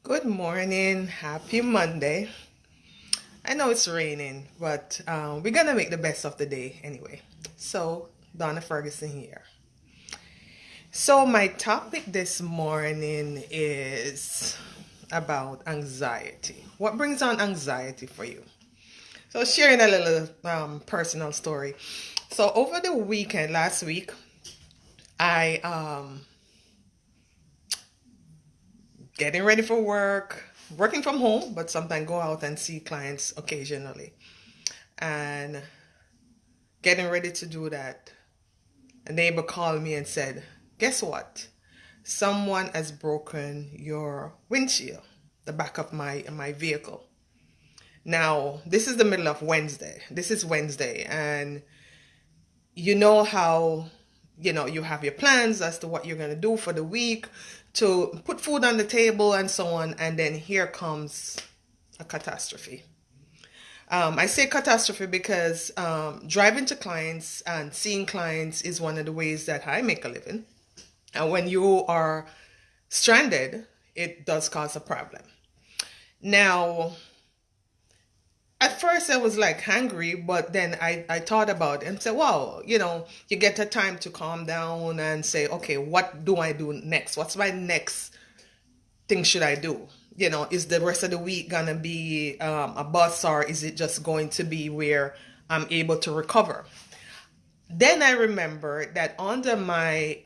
Good morning. Happy Monday. I know it's raining, but we're going to make the best of the day anyway. So, Donna Ferguson here. So, my topic this morning is about anxiety. What brings on anxiety for you? So, sharing a little personal story. So, over the weekend, last week, I getting ready for work, working from home, but sometimes go out and see clients occasionally. And getting ready to do that, a neighbor called me and said, "Guess what? Someone has broken your windshield, the back of my vehicle." Now, this is the middle of Wednesday. This is Wednesday, and you know how you have your plans as to what you're going to do for the week to put food on the table and so on, and then here comes a catastrophe. I say catastrophe because driving to clients and seeing clients is one of the ways that I make a living. And when you are stranded, it does cause a problem. Now, at first I was like hungry, but then I thought about it and said, wow, you get a time to calm down and say, okay, what do I do next? What's my next thing should I do? Is the rest of the week gonna be a bus, or is it just going to be where I'm able to recover? Then I remember that under my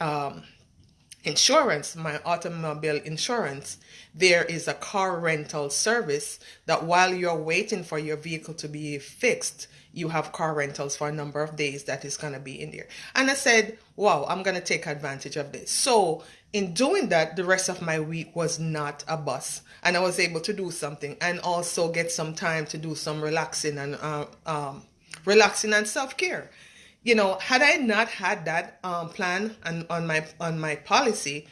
insurance, my automobile insurance, there is a car rental service that while you're waiting for your vehicle to be fixed, you have car rentals for a number of days that is going to be in there. And I said, wow, I'm going to take advantage of this. So in doing that, the rest of my week was not a bus. And I was able to do something and also get some time to do some relaxing and self-care. Had I not had that plan on my policy,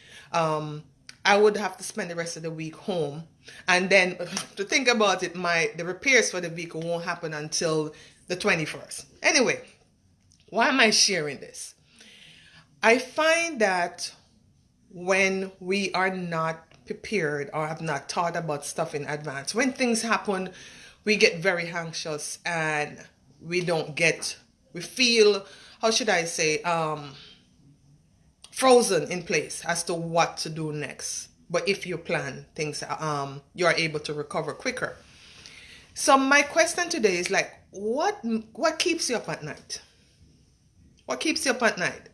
I would have to spend the rest of the week home. And then to think about it, the repairs for the vehicle won't happen until the 21st. Anyway, why am I sharing this? I find that when we are not prepared or have not thought about stuff in advance, when things happen, we get very anxious and we feel, how should I say, frozen in place as to what to do next. But if you plan things, you are able to recover quicker. So my question today is like, what keeps you up at night? What keeps you up at night?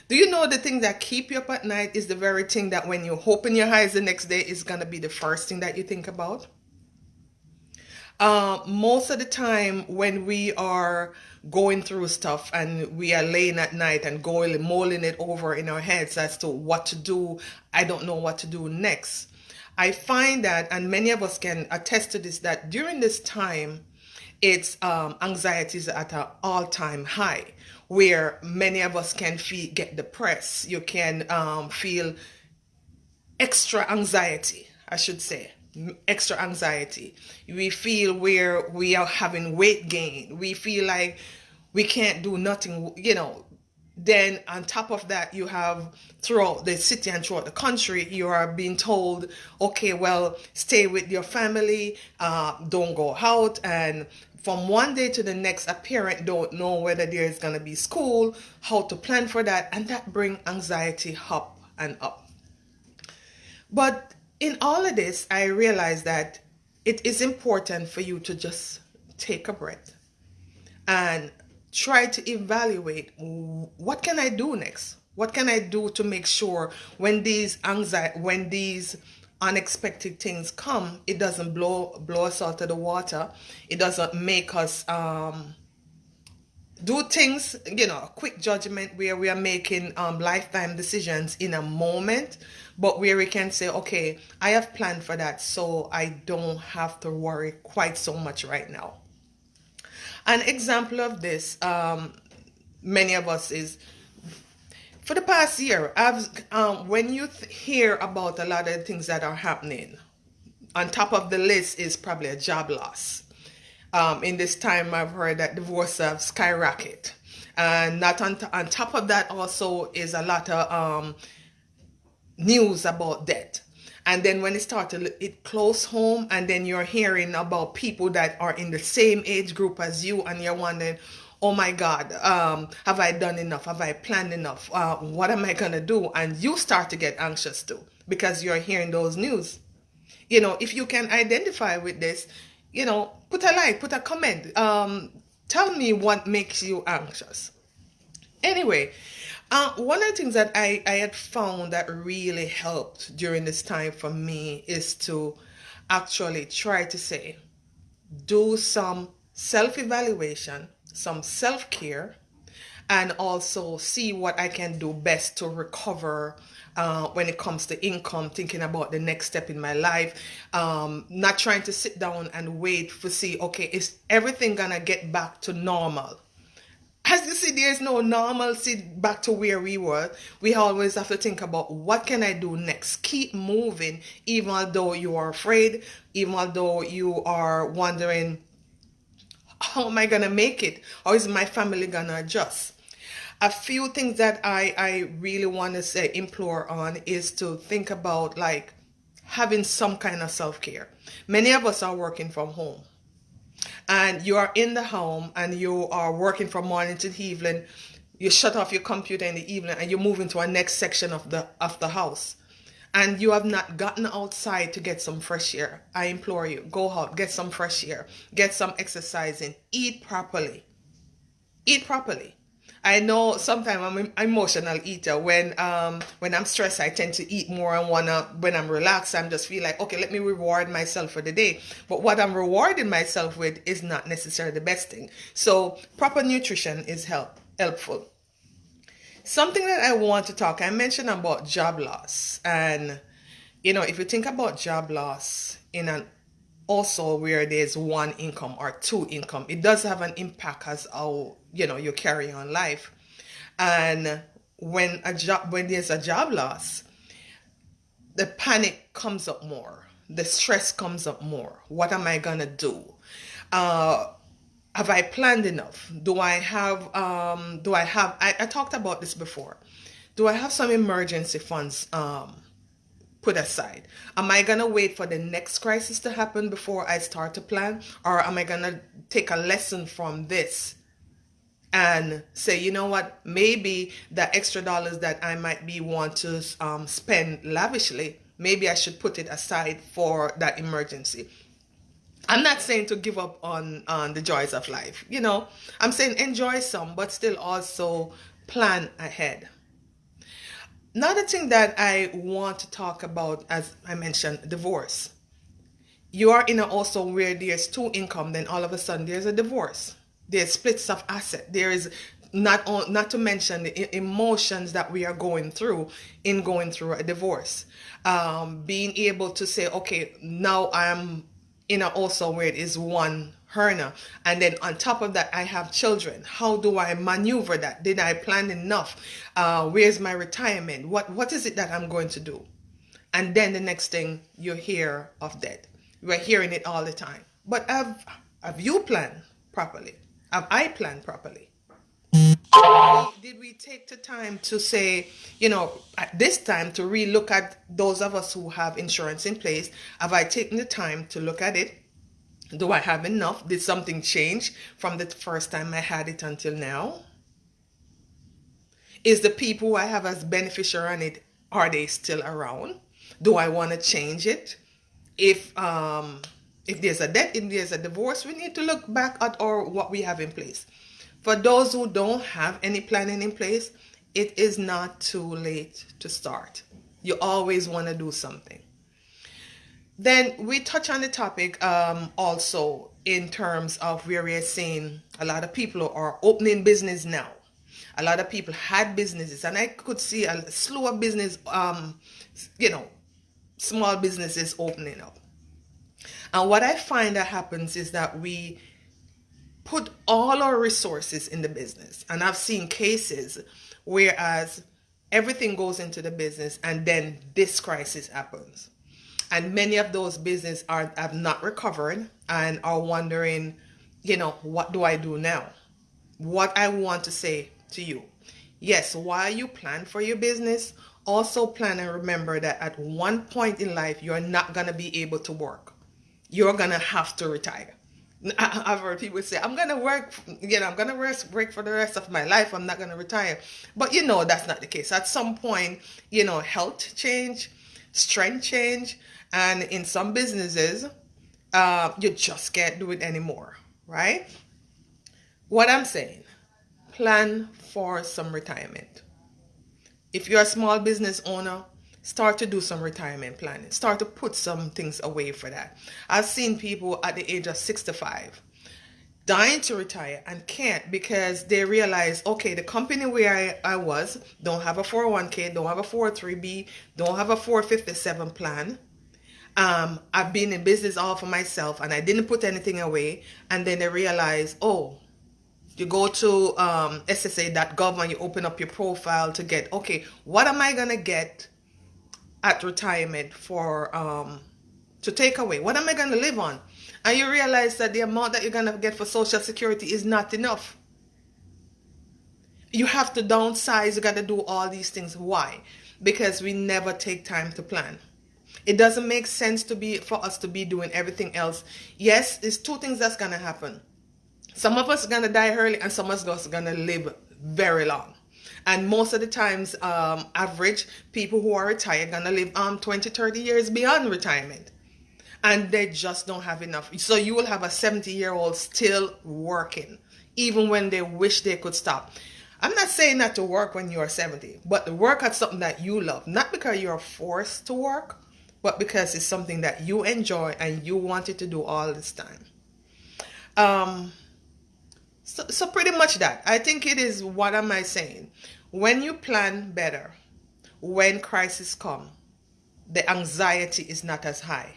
Do you know the thing that keep you up at night is the very thing that when you open your eyes the next day is gonna be the first thing that you think about? Most of the time when we are going through stuff and we are laying at night and going mulling it over in our heads as to what to do, I don't know what to do next. I find that, and many of us can attest to this, that during this time, it's anxiety is at an all-time high, where many of us can get depressed. You can feel extra anxiety, I should say. Extra anxiety. We feel where we are having weight gain. We feel like we can't do nothing. Then on top of that, you have throughout the city and throughout the country, you are being told, okay, well, stay with your family, don't go out. And from one day to the next, a parent don't know whether there is going to be school, how to plan for that. And that brings anxiety up and up. But in all of this, I realized that it is important for you to just take a breath and try to evaluate, what can I do next? What can I do to make sure when these unexpected things come, it doesn't blow us out of the water. It doesn't make us do things, quick judgment where we are making lifetime decisions in a moment, but where we can say, okay, I have planned for that, so I don't have to worry quite so much right now. An example of this, many of us is, for the past year, when you hear about a lot of things that are happening, on top of the list is probably a job loss. In this time, I've heard that divorce have skyrocket, and not on top of that also is a lot of news about debt. And then when it started, it close home, and then you're hearing about people that are in the same age group as you, and you're wondering, oh my God, have I done enough? Have I planned enough? What am I gonna do? And you start to get anxious too because you're hearing those news. If you can identify with this, put a like, put a comment. Tell me what makes you anxious. Anyway, one of the things that I had found that really helped during this time for me is to actually try to say, do some self evaluation, some self care, and also see what I can do best to recover when it comes to income, thinking about the next step in my life, not trying to sit down and wait to see, okay, is everything gonna get back to normal? As you see, there's no normalcy back to where we were. We always have to think about what can I do next. Keep moving, even although you are afraid, even although you are wondering, how am I gonna make it? How is my family gonna adjust? A few things that I really want to say, implore on, is to think about like having some kind of self-care. Many of us are working from home, and you are in the home and you are working from morning to evening. You shut off your computer in the evening and you move into a next section of the house, and you have not gotten outside to get some fresh air. I implore you, go out, get some fresh air, get some exercising, eat properly. Eat properly. I know sometimes I'm an emotional eater. When I'm stressed, I tend to eat more and wanna. When I'm relaxed, I'm just feel like, okay, let me reward myself for the day. But what I'm rewarding myself with is not necessarily the best thing. So proper nutrition is helpful. Something that I want to talk, I mentioned about job loss. And, if you think about job loss in an also where there's one income or two income, it does have an impact as how, you carry on life. And when there's a job loss, the panic comes up more. The stress comes up more. What am I gonna do? Have I planned enough? I talked about this before. Do I have some emergency funds put aside? Am I gonna wait for the next crisis to happen before I start to plan? Or am I gonna take a lesson from this and say, you know what, maybe the extra dollars that I might be want to spend lavishly, maybe I should put it aside for that emergency. I'm not saying to give up on the joys of life. I'm saying enjoy some, but still also plan ahead. Another thing that I want to talk about, as I mentioned, divorce. You are in a also where there's two income, then all of a sudden there's a divorce. There's splits of asset. There is not to mention the emotions that we are going through in going through a divorce. Being able to say, okay, now I'm in a also where it is one earner, and then on top of that I have children. How do I maneuver that? Did I plan enough? Where's my retirement? What is it that I'm going to do? And then the next thing you hear of death. We're hearing it all the time. But have you planned properly? Have I planned properly? Did we take the time to say, at this time to relook at those of us who have insurance in place? Have I taken the time to look at it? Do I have enough? Did something change from the first time I had it until now? Is the people I have as beneficiary on it, are they still around? Do I want to change it? If there's a death, if there's a divorce, we need to look back at what we have in place. For those who don't have any planning in place, it is not too late to start. You always want to do something. Then we touch on the topic also in terms of where we're seeing a lot of people are opening business now. A lot of people had businesses, and I could see a slew of business, small businesses opening up. And what I find that happens is that we put all our resources in the business. And I've seen cases whereas everything goes into the business and then this crisis happens. And many of those businesses have not recovered and are wondering, what do I do now? What I want to say to you, yes, while you plan for your business, Also plan and remember that at one point in life, you're not going to be able to work. You're going to have to retire. I've heard people say, I'm going to work, I'm going to work for the rest of my life. I'm not going to retire. But that's not the case. At some point, health change, strength change, and in some businesses, you just can't do it anymore, right? What I'm saying, plan for some retirement. If you're a small business owner, start to do some retirement planning. Start to put some things away for that. I've seen people at the age of 65 dying to retire and can't because they realize, okay, the company where I was don't have a 401k, don't have a 403b, don't have a 457 plan. I've been in business all for myself and I didn't put anything away. And then they realize, oh, you go to SSA.gov and you open up your profile to get, okay, what am I going to get at retirement for to take away? What am I going to live on? And you realize that the amount that you're going to get for Social Security is not enough. You have to downsize. You got to do all these things. Why? Because we never take time to plan. It doesn't make sense for us to be doing everything else. Yes, there's two things that's going to happen. Some of us are going to die early and some of us are going to live very long. And most of the times, average people who are retired are going to live 20, 30 years beyond retirement. And they just don't have enough. So you will have a 70-year-old still working, even when they wish they could stop. I'm not saying not to work when you're 70, but to work at something that you love. Not because you're forced to work, but because it's something that you enjoy and you wanted to do all this time. So pretty much that. I think it is, what am I saying? When you plan better, when crisis come, the anxiety is not as high.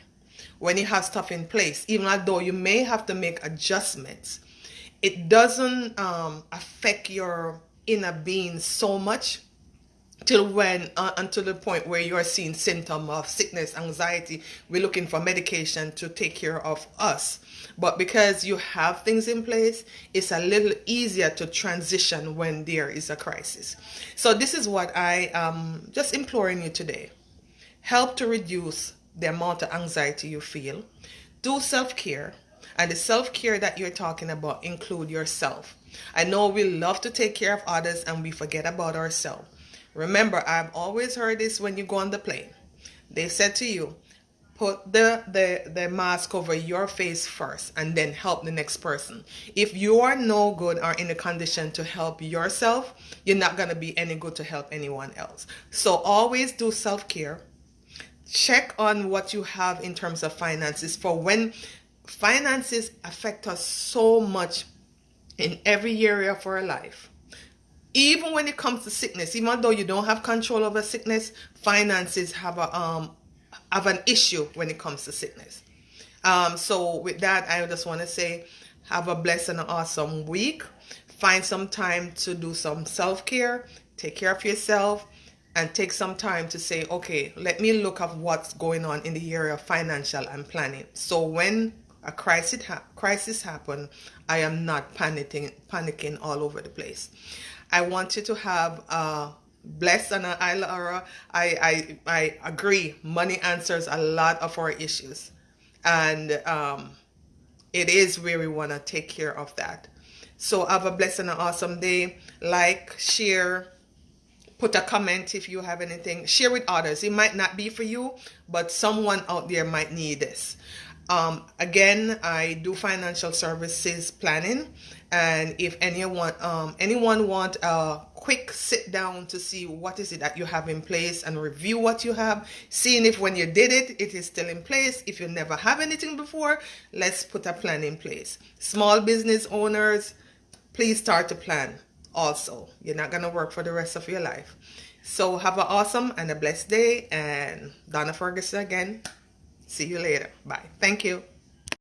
When you have stuff in place, even though you may have to make adjustments, it doesn't affect your inner being so much until the point where you are seeing symptoms of sickness, anxiety. We're looking for medication to take care of us. But because you have things in place, it's a little easier to transition when there is a crisis. So this is what I am just imploring you today. Help to reduce the amount of anxiety you feel. Do self-care. And the self-care that you're talking about include yourself. I know we love to take care of others and we forget about ourselves. Remember, I've always heard this when you go on the plane. They said to you, put the mask over your face first and then help the next person. If you are no good or in a condition to help yourself, you're not going to be any good to help anyone else. So always do self-care. Check on what you have in terms of finances, for when finances affect us so much in every area of our life. Even when it comes to sickness, even though you don't have control over sickness, finances have an issue when it comes to sickness. So with that, I just want to say, have a blessed and awesome week. Find some time to do some self-care, take care of yourself, and take some time to say, okay, let me look at what's going on in the area of financial and planning. So when a crisis happen, I am not panicking all over the place. I want you to have a blessed, and I agree, money answers a lot of our issues. And it is where we want to take care of that. So have a blessed and an awesome day. Like, share, put a comment if you have anything. Share with others. It might not be for you, but someone out there might need this. Again, I do financial services planning, and if anyone want a quick sit down to see what is it that you have in place and review what you have, seeing if when you did it is still in place. If you never have anything before, let's put a plan in place. Small business owners, please start to plan. Also, you're not going to work for the rest of your life. So have an awesome and a blessed day, and Donna Ferguson again. See you later. Bye. Thank you.